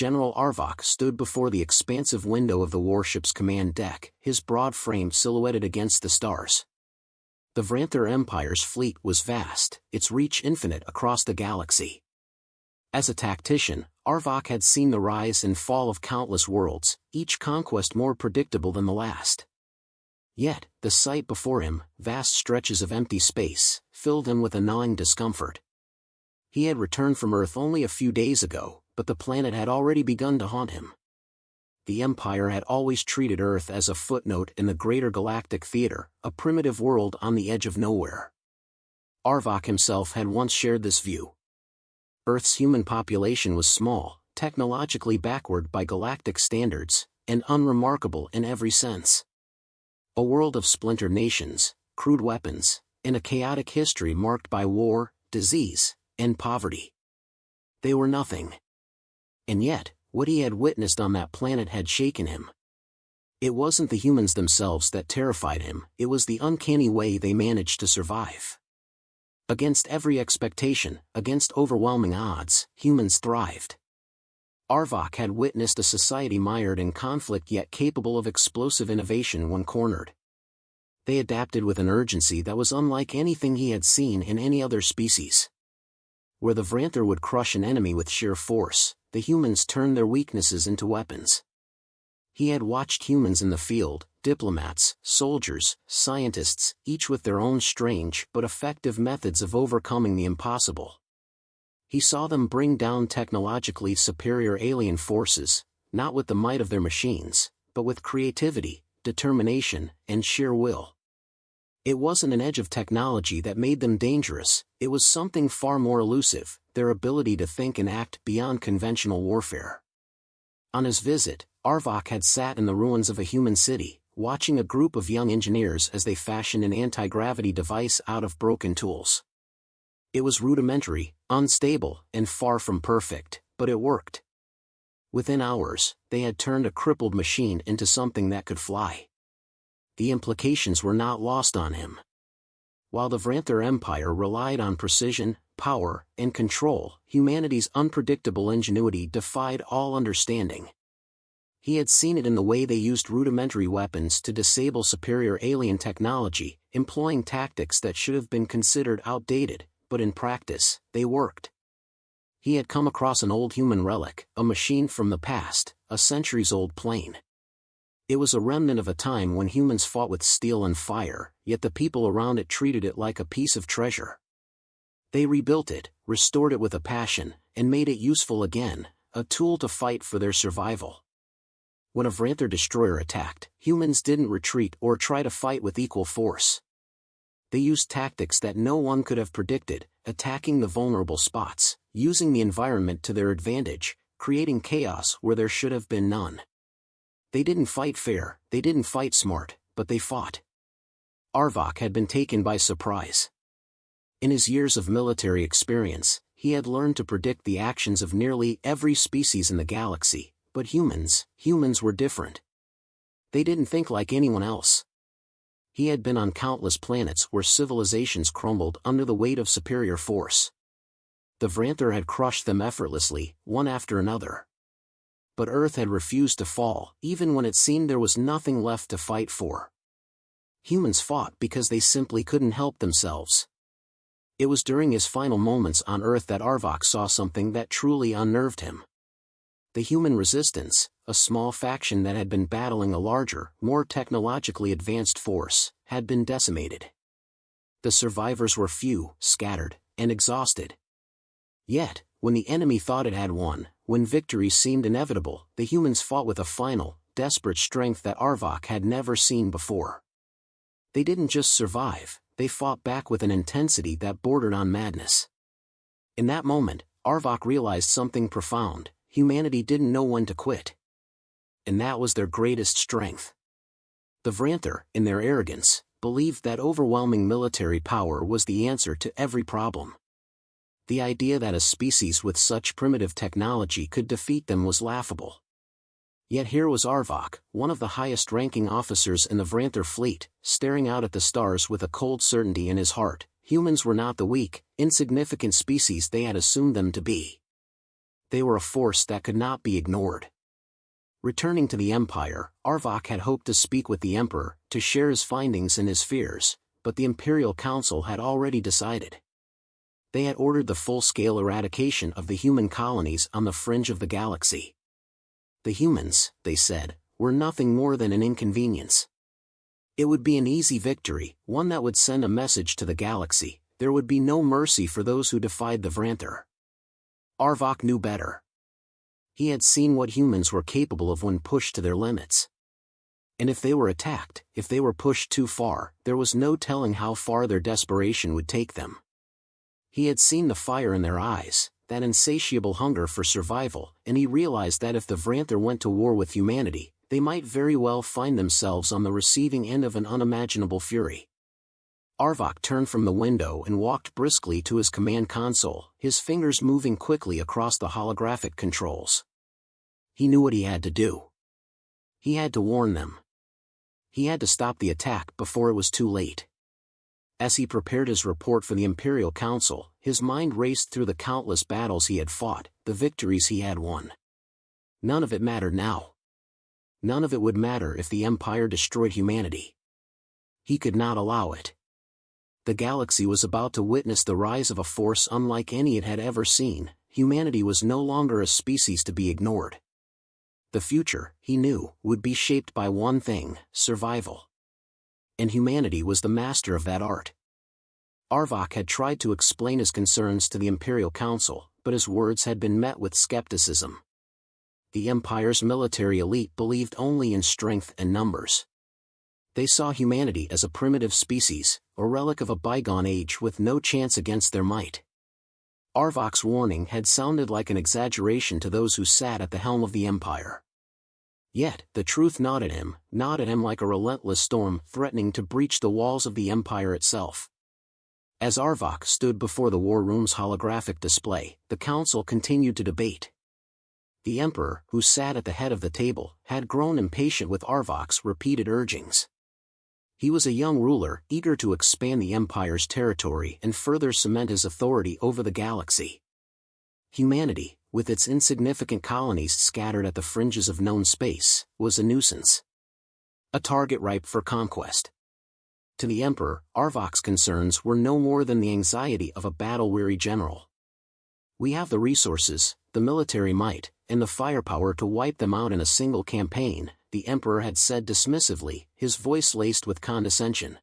General Arvok stood before the expansive window of the warship's command deck, his broad frame silhouetted against the stars. The Vranther Empire's fleet was vast, its reach infinite across the galaxy. As a tactician, Arvok had seen the rise and fall of countless worlds, each conquest more predictable than the last. Yet, the sight before him, vast stretches of empty space, filled him with a gnawing discomfort. He had returned from Earth only a few days ago, but the planet had already begun to haunt him. The Empire had always treated Earth as a footnote in the greater galactic theater, a primitive world on the edge of nowhere. Arvok himself had once shared this view. Earth's human population was small, technologically backward by galactic standards, and unremarkable in every sense. A world of splintered nations, crude weapons, and a chaotic history marked by war, disease, and poverty. They were nothing. And yet, what he had witnessed on that planet had shaken him. It wasn't the humans themselves that terrified him, it was the uncanny way they managed to survive. Against every expectation, against overwhelming odds, humans thrived. Arvok had witnessed a society mired in conflict yet capable of explosive innovation when cornered. They adapted with an urgency that was unlike anything he had seen in any other species. Where the Vranther would crush an enemy with sheer force, the humans turned their weaknesses into weapons. He had watched humans in the field, diplomats, soldiers, scientists, each with their own strange but effective methods of overcoming the impossible. He saw them bring down technologically superior alien forces, not with the might of their machines, but with creativity, determination, and sheer will. It wasn't an edge of technology that made them dangerous, it was something far more elusive, their ability to think and act beyond conventional warfare. On his visit, Arvok had sat in the ruins of a human city, watching a group of young engineers as they fashioned an anti-gravity device out of broken tools. It was rudimentary, unstable, and far from perfect, but it worked. Within hours, they had turned a crippled machine into something that could fly. The implications were not lost on him. While the Vranther Empire relied on precision, power, and control, humanity's unpredictable ingenuity defied all understanding. He had seen it in the way they used rudimentary weapons to disable superior alien technology, employing tactics that should have been considered outdated, but in practice, they worked. He had come across an old human relic, a machine from the past, a centuries-old plane. It was a remnant of a time when humans fought with steel and fire, yet the people around it treated it like a piece of treasure. They rebuilt it, restored it with a passion, and made it useful again, a tool to fight for their survival. When a Vranther destroyer attacked, humans didn't retreat or try to fight with equal force. They used tactics that no one could have predicted, attacking the vulnerable spots, using the environment to their advantage, creating chaos where there should have been none. They didn't fight fair, they didn't fight smart, but they fought. Arvok had been taken by surprise. In his years of military experience, he had learned to predict the actions of nearly every species in the galaxy, but humans were different. They didn't think like anyone else. He had been on countless planets where civilizations crumbled under the weight of superior force. The Vranther had crushed them effortlessly, one after another. But Earth had refused to fall, even when it seemed there was nothing left to fight for. Humans fought because they simply couldn't help themselves. It was during his final moments on Earth that Arvok saw something that truly unnerved him. The human resistance, a small faction that had been battling a larger, more technologically advanced force, had been decimated. The survivors were few, scattered, and exhausted. Yet, when the enemy thought it had won, when victory seemed inevitable, the humans fought with a final, desperate strength that Arvok had never seen before. They didn't just survive, they fought back with an intensity that bordered on madness. In that moment, Arvok realized something profound: humanity didn't know when to quit. And that was their greatest strength. The Vranther, in their arrogance, believed that overwhelming military power was the answer to every problem. The idea that a species with such primitive technology could defeat them was laughable. Yet here was Arvok, one of the highest-ranking officers in the Vranther fleet, staring out at the stars with a cold certainty in his heart: humans were not the weak, insignificant species they had assumed them to be. They were a force that could not be ignored. Returning to the Empire, Arvok had hoped to speak with the Emperor, to share his findings and his fears, but the Imperial Council had already decided. They had ordered the full-scale eradication of the human colonies on the fringe of the galaxy. The humans, they said, were nothing more than an inconvenience. It would be an easy victory, one that would send a message to the galaxy. There would be no mercy for those who defied the Vranther. Arvok knew better. He had seen what humans were capable of when pushed to their limits. And if they were attacked, if they were pushed too far, there was no telling how far their desperation would take them. He had seen the fire in their eyes, that insatiable hunger for survival, and he realized that if the Vranther went to war with humanity, they might very well find themselves on the receiving end of an unimaginable fury. Arvok turned from the window and walked briskly to his command console, his fingers moving quickly across the holographic controls. He knew what he had to do. He had to warn them. He had to stop the attack before it was too late. As he prepared his report for the Imperial Council, his mind raced through the countless battles he had fought, the victories he had won. None of it mattered now. None of it would matter if the Empire destroyed humanity. He could not allow it. The galaxy was about to witness the rise of a force unlike any it had ever seen. Humanity was no longer a species to be ignored. The future, he knew, would be shaped by one thing: survival. And humanity was the master of that art. Arvok had tried to explain his concerns to the Imperial Council, but his words had been met with skepticism. The Empire's military elite believed only in strength and numbers. They saw humanity as a primitive species, a relic of a bygone age with no chance against their might. Arvok's warning had sounded like an exaggeration to those who sat at the helm of the Empire. Yet, the truth gnawed at him like a relentless storm threatening to breach the walls of the Empire itself. As Arvok stood before the war room's holographic display, the Council continued to debate. The Emperor, who sat at the head of the table, had grown impatient with Arvok's repeated urgings. He was a young ruler, eager to expand the Empire's territory and further cement his authority over the galaxy. Humanity, with its insignificant colonies scattered at the fringes of known space, was a nuisance. A target ripe for conquest. To the Emperor, Arvok's concerns were no more than the anxiety of a battle-weary general. We have the resources, the military might, and the firepower to wipe them out in a single campaign, the Emperor had said dismissively, his voice laced with condescension.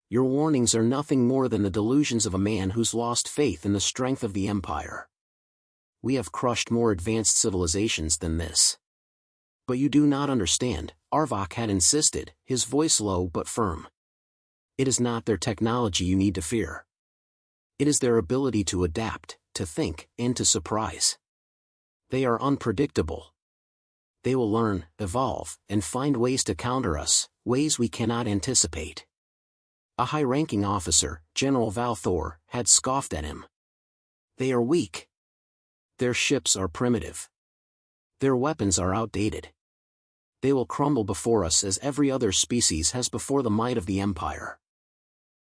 Your warnings are nothing more than the delusions of a man who's lost faith in the strength of the Empire. We have crushed more advanced civilizations than this. But you do not understand, Arvok had insisted, his voice low but firm. It is not their technology you need to fear. It is their ability to adapt, to think, and to surprise. They are unpredictable. They will learn, evolve, and find ways to counter us, ways we cannot anticipate. A high-ranking officer, General Valthor, had scoffed at him. They are weak. Their ships are primitive. Their weapons are outdated. They will crumble before us as every other species has before the might of the Empire.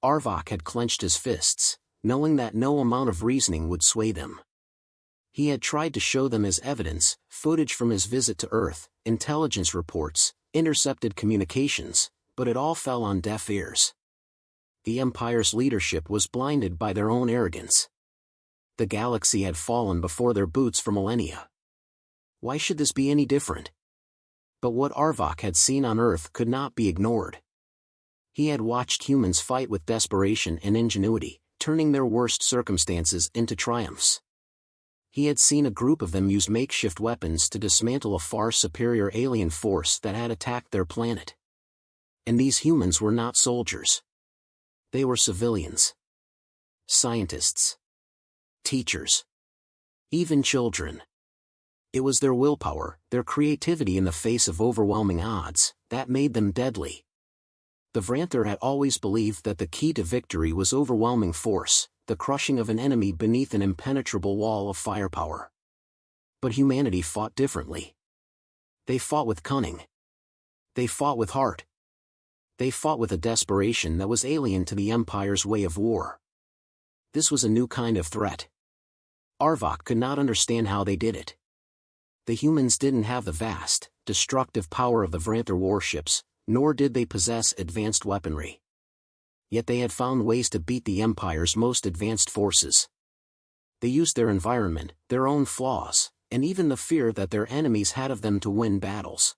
Arvok had clenched his fists, knowing that no amount of reasoning would sway them. He had tried to show them as evidence, footage from his visit to Earth, intelligence reports, intercepted communications, but it all fell on deaf ears. The Empire's leadership was blinded by their own arrogance. The galaxy had fallen before their boots for millennia. Why should this be any different? But what Arvok had seen on Earth could not be ignored. He had watched humans fight with desperation and ingenuity, turning their worst circumstances into triumphs. He had seen a group of them use makeshift weapons to dismantle a far superior alien force that had attacked their planet. And these humans were not soldiers. They were civilians. Scientists. Teachers. Even children. It was their willpower, their creativity in the face of overwhelming odds, that made them deadly. The Vranther had always believed that the key to victory was overwhelming force, the crushing of an enemy beneath an impenetrable wall of firepower. But humanity fought differently. They fought with cunning. They fought with heart. They fought with a desperation that was alien to the Empire's way of war. This was a new kind of threat. Arvok could not understand how they did it. The humans didn't have the vast, destructive power of the Vranther warships, nor did they possess advanced weaponry. Yet they had found ways to beat the Empire's most advanced forces. They used their environment, their own flaws, and even the fear that their enemies had of them to win battles.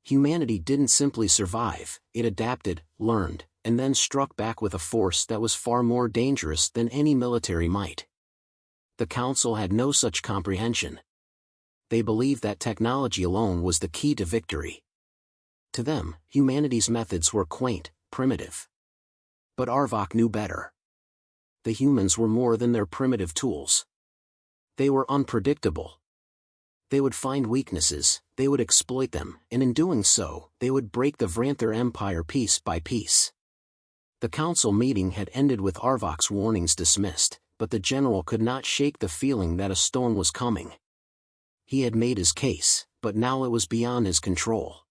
Humanity didn't simply survive, it adapted, learned, and then struck back with a force that was far more dangerous than any military might. The Council had no such comprehension. They believed that technology alone was the key to victory. To them, humanity's methods were quaint, primitive. But Arvok knew better. The humans were more than their primitive tools. They were unpredictable. They would find weaknesses, they would exploit them, and in doing so, they would break the Vranther Empire piece by piece. The council meeting had ended with Arvok's warnings dismissed, but the general could not shake the feeling that a storm was coming. He had made his case, but now it was beyond his control.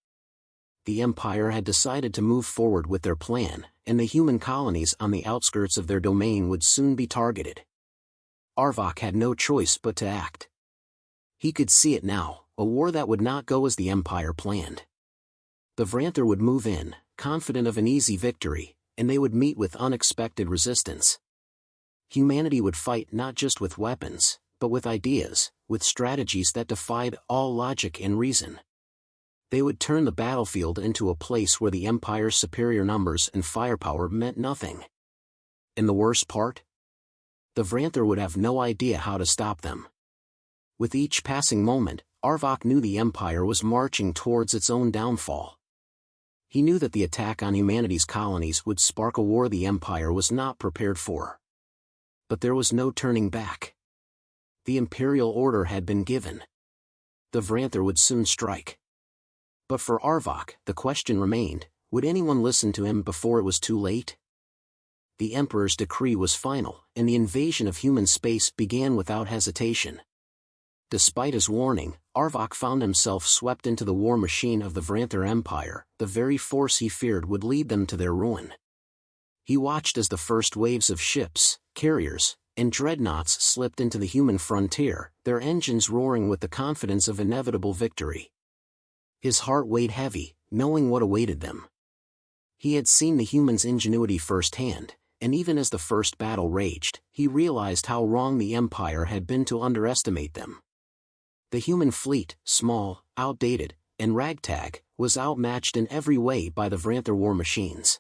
The Empire had decided to move forward with their plan, and the human colonies on the outskirts of their domain would soon be targeted. Arvok had no choice but to act. He could see it now, a war that would not go as the Empire planned. The Vranther would move in, confident of an easy victory, and they would meet with unexpected resistance. Humanity would fight not just with weapons, but with ideas, with strategies that defied all logic and reason. They would turn the battlefield into a place where the Empire's superior numbers and firepower meant nothing. And the worst part? The Vranther would have no idea how to stop them. With each passing moment, Arvok knew the Empire was marching towards its own downfall. He knew that the attack on humanity's colonies would spark a war the Empire was not prepared for. But there was no turning back. The Imperial order had been given. The Vranther would soon strike. But for Arvok, the question remained, would anyone listen to him before it was too late? The Emperor's decree was final, and the invasion of human space began without hesitation. Despite his warning, Arvok found himself swept into the war machine of the Vranther Empire, the very force he feared would lead them to their ruin. He watched as the first waves of ships, carriers, and dreadnoughts slipped into the human frontier, their engines roaring with the confidence of inevitable victory. His heart weighed heavy, knowing what awaited them. He had seen the humans' ingenuity firsthand, and even as the first battle raged, he realized how wrong the Empire had been to underestimate them. The human fleet, small, outdated, and ragtag, was outmatched in every way by the Vranther war machines.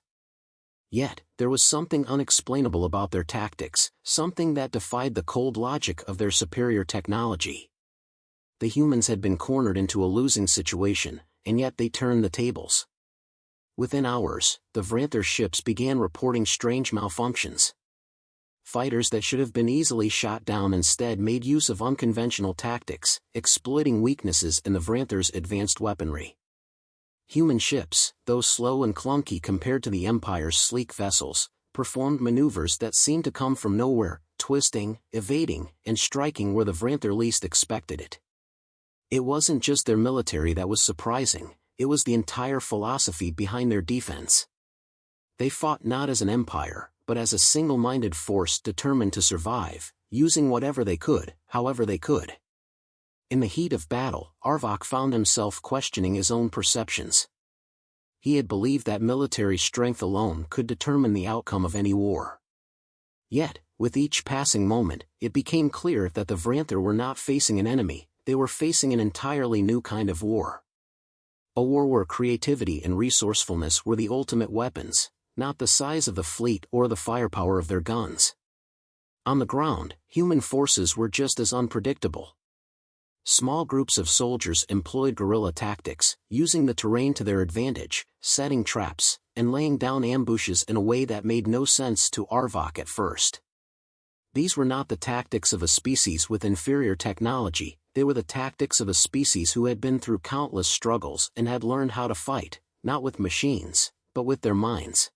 Yet, there was something unexplainable about their tactics, something that defied the cold logic of their superior technology. The humans had been cornered into a losing situation, and yet they turned the tables. Within hours, the Vranther ships began reporting strange malfunctions. Fighters that should have been easily shot down instead made use of unconventional tactics, exploiting weaknesses in the Vranther's advanced weaponry. Human ships, though slow and clunky compared to the Empire's sleek vessels, performed maneuvers that seemed to come from nowhere, twisting, evading, and striking where the Vranther least expected it. It wasn't just their military that was surprising, it was the entire philosophy behind their defense. They fought not as an empire, but as a single-minded force determined to survive, using whatever they could, however they could. In the heat of battle, Arvok found himself questioning his own perceptions. He had believed that military strength alone could determine the outcome of any war. Yet, with each passing moment, it became clear that the Vranther were not facing an enemy, they were facing an entirely new kind of war. A war where creativity and resourcefulness were the ultimate weapons, not the size of the fleet or the firepower of their guns. On the ground, human forces were just as unpredictable. Small groups of soldiers employed guerrilla tactics, using the terrain to their advantage, setting traps, and laying down ambushes in a way that made no sense to Arvok at first. These were not the tactics of a species with inferior technology, they were the tactics of a species who had been through countless struggles and had learned how to fight, not with machines, but with their minds.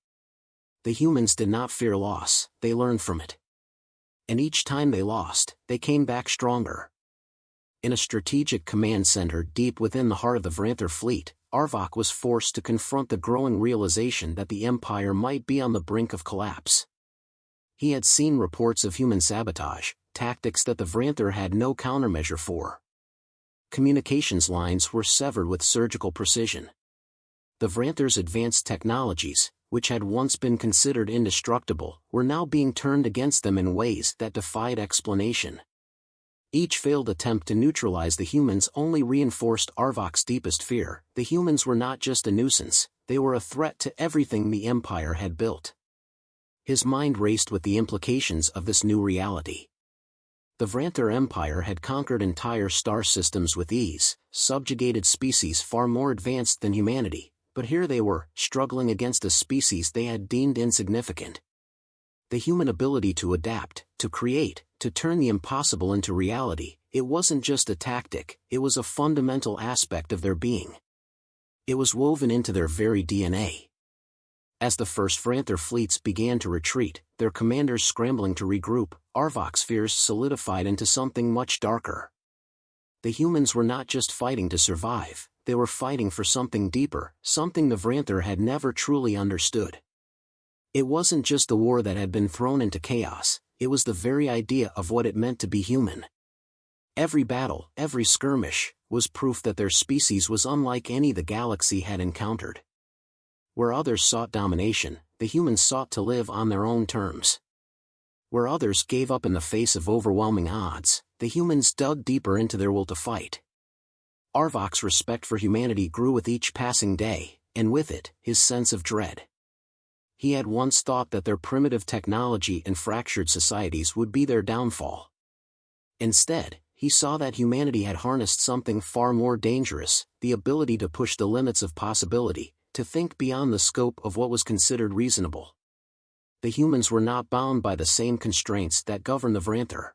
The humans did not fear loss, they learned from it. And each time they lost, they came back stronger. In a strategic command center deep within the heart of the Vranther fleet, Arvok was forced to confront the growing realization that the Empire might be on the brink of collapse. He had seen reports of human sabotage, tactics that the Vranther had no countermeasure for. Communications lines were severed with surgical precision. The Vranther's advanced technologies, which had once been considered indestructible, were now being turned against them in ways that defied explanation. Each failed attempt to neutralize the humans only reinforced Arvok's deepest fear. The humans were not just a nuisance, they were a threat to everything the Empire had built. His mind raced with the implications of this new reality. The Vranther Empire had conquered entire star systems with ease, subjugated species far more advanced than humanity, but here they were, struggling against a species they had deemed insignificant. The human ability to adapt, to create, to turn the impossible into reality, it wasn't just a tactic, it was a fundamental aspect of their being. It was woven into their very DNA. As the first Vranther fleets began to retreat, their commanders scrambling to regroup, Arvok's fears solidified into something much darker. The humans were not just fighting to survive, they were fighting for something deeper, something the Vranther had never truly understood. It wasn't just the war that had been thrown into chaos, it was the very idea of what it meant to be human. Every battle, every skirmish, was proof that their species was unlike any the galaxy had encountered. Where others sought domination, the humans sought to live on their own terms. Where others gave up in the face of overwhelming odds, the humans dug deeper into their will to fight. Arvok's respect for humanity grew with each passing day, and with it, his sense of dread. He had once thought that their primitive technology and fractured societies would be their downfall. Instead, he saw that humanity had harnessed something far more dangerous, the ability to push the limits of possibility, to think beyond the scope of what was considered reasonable. The humans were not bound by the same constraints that govern the Vranther.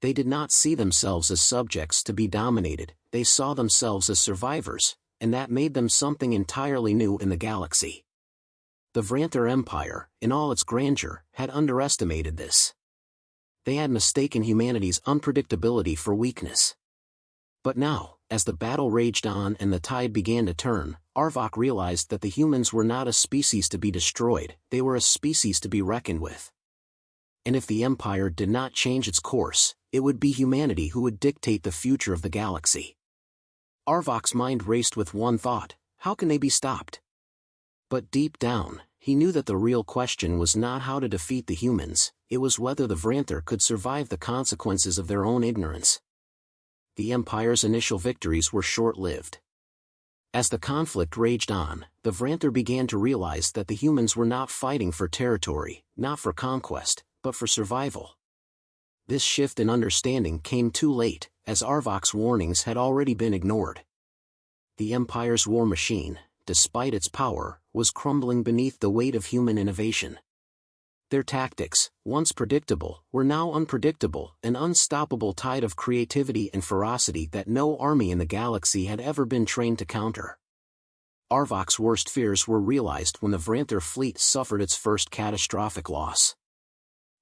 They did not see themselves as subjects to be dominated, they saw themselves as survivors, and that made them something entirely new in the galaxy. The Vranther Empire, in all its grandeur, had underestimated this. They had mistaken humanity's unpredictability for weakness. But now, as the battle raged on and the tide began to turn, Arvok realized that the humans were not a species to be destroyed, they were a species to be reckoned with. And if the Empire did not change its course, it would be humanity who would dictate the future of the galaxy. Arvok's mind raced with one thought: how can they be stopped? But deep down, he knew that the real question was not how to defeat the humans, it was whether the Vranther could survive the consequences of their own ignorance. The Empire's initial victories were short-lived. As the conflict raged on, the Vranther began to realize that the humans were not fighting for territory, not for conquest, but for survival. This shift in understanding came too late, as Arvok's warnings had already been ignored. The Empire's war machine, despite its power, was crumbling beneath the weight of human innovation. Their tactics, once predictable, were now unpredictable, an unstoppable tide of creativity and ferocity that no army in the galaxy had ever been trained to counter. Arvok's worst fears were realized when the Vranther fleet suffered its first catastrophic loss.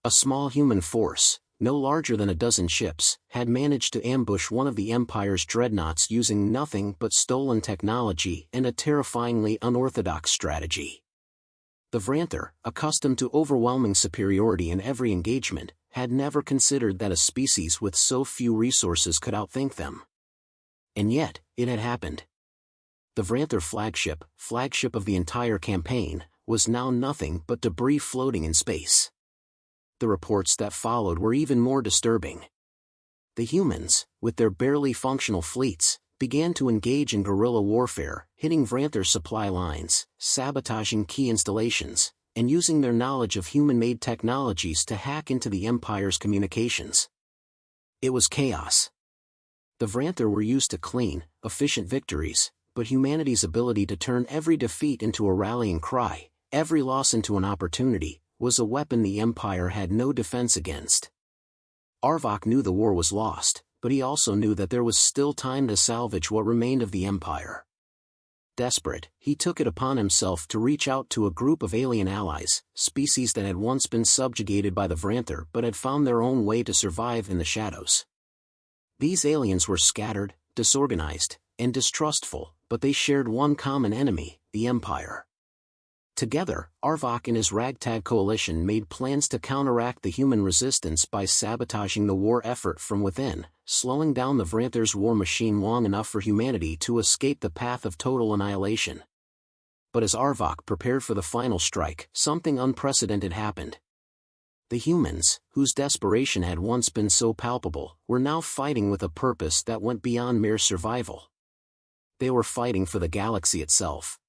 A small human force, no larger than a dozen ships, had managed to ambush one of the Empire's dreadnoughts using nothing but stolen technology and a terrifyingly unorthodox strategy. The Vranther, accustomed to overwhelming superiority in every engagement, had never considered that a species with so few resources could outthink them. And yet, it had happened. The Vranther flagship of the entire campaign, was now nothing but debris floating in space. The reports that followed were even more disturbing. The humans, with their barely functional fleets, began to engage in guerrilla warfare, hitting Vranther supply lines, sabotaging key installations, and using their knowledge of human-made technologies to hack into the Empire's communications. It was chaos. The Vranther were used to clean, efficient victories, but humanity's ability to turn every defeat into a rallying cry, every loss into an opportunity, was a weapon the Empire had no defense against. Arvok knew the war was lost, but he also knew that there was still time to salvage what remained of the Empire. Desperate, he took it upon himself to reach out to a group of alien allies, species that had once been subjugated by the Vranther but had found their own way to survive in the shadows. These aliens were scattered, disorganized, and distrustful, but they shared one common enemy, the Empire. Together, Arvok and his ragtag coalition made plans to counteract the human resistance by sabotaging the war effort from within, slowing down the Vranther's war machine long enough for humanity to escape the path of total annihilation. But as Arvok prepared for the final strike, something unprecedented happened. The humans, whose desperation had once been so palpable, were now fighting with a purpose that went beyond mere survival. They were fighting for the galaxy itself.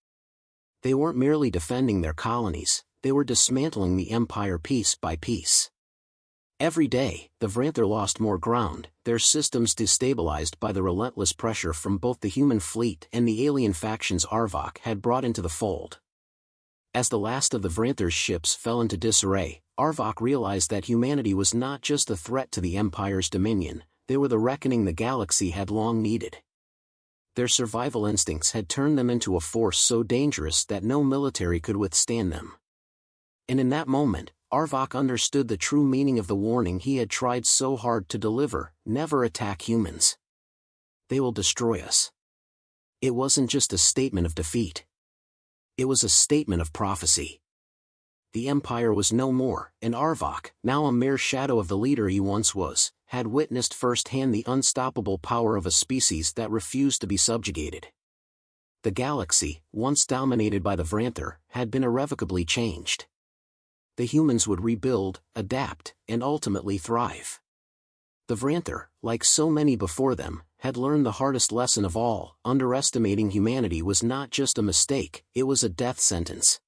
They weren't merely defending their colonies, they were dismantling the Empire piece by piece. Every day, the Vranther lost more ground, their systems destabilized by the relentless pressure from both the human fleet and the alien factions Arvok had brought into the fold. As the last of the Vranther's ships fell into disarray, Arvok realized that humanity was not just a threat to the Empire's dominion, they were the reckoning the galaxy had long needed. Their survival instincts had turned them into a force so dangerous that no military could withstand them. And in that moment, Arvok understood the true meaning of the warning he had tried so hard to deliver: never attack humans. They will destroy us. It wasn't just a statement of defeat. It was a statement of prophecy. The Empire was no more, and Arvok, now a mere shadow of the leader he once was, had witnessed firsthand the unstoppable power of a species that refused to be subjugated. The galaxy, once dominated by the Vranther, had been irrevocably changed. The humans would rebuild, adapt, and ultimately thrive. The Vranther, like so many before them, had learned the hardest lesson of all: underestimating humanity was not just a mistake, it was a death sentence.